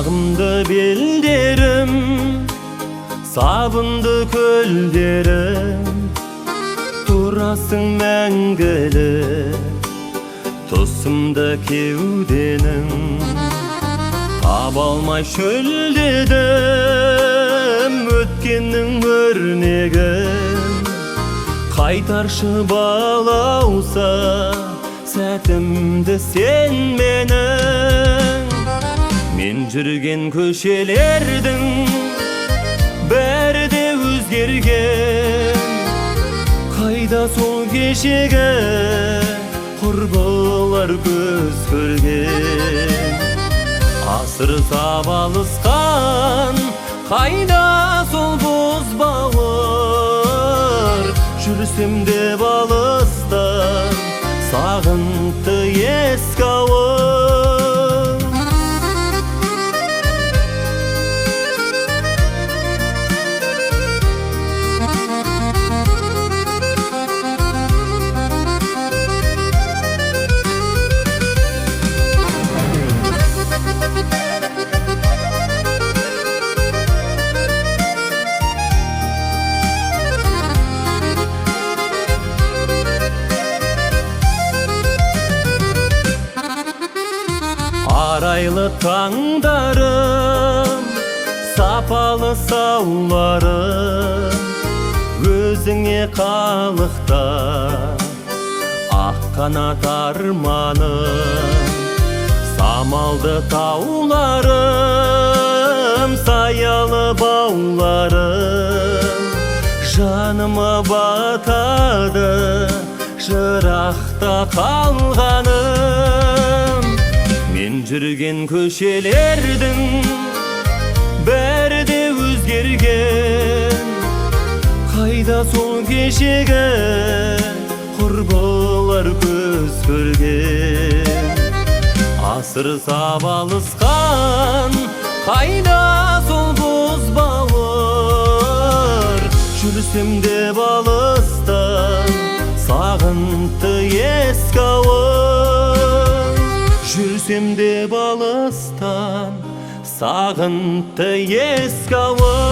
Sağımdı bildirim, sabındı kölderim. Durasın мәңгілі, тосымда кеуденің. Таба алмай шөлдедім өткеннің өрнегін. Қайтаршы балауса сәтімді сен менің. Мен жүрген көшелердің бәрі де өзгерген. Қайда сол кешегі құрбылар көз көрген. Асыр сабалысқан қайда сол бозбауыр. Жүрсем де балыстан сағынты ескі ауыл. Арайлы таңдарым, сапалы сауларым, өзіңе қалықтар ақ қанат арманым. Самалды тауларым, саялы бауларым, жаныма батады жырақта қалғаным. Мен жүрген көшелердің бәрі де өзгерген. Қайда сол кешегі құрбылар көз көрген. Асыр сабалысқан қайда сол бозбауыр. Жүрсем де балыстан сағынты ескі ауыл. Жүрсем де балыстан сағынты ескі ауыл.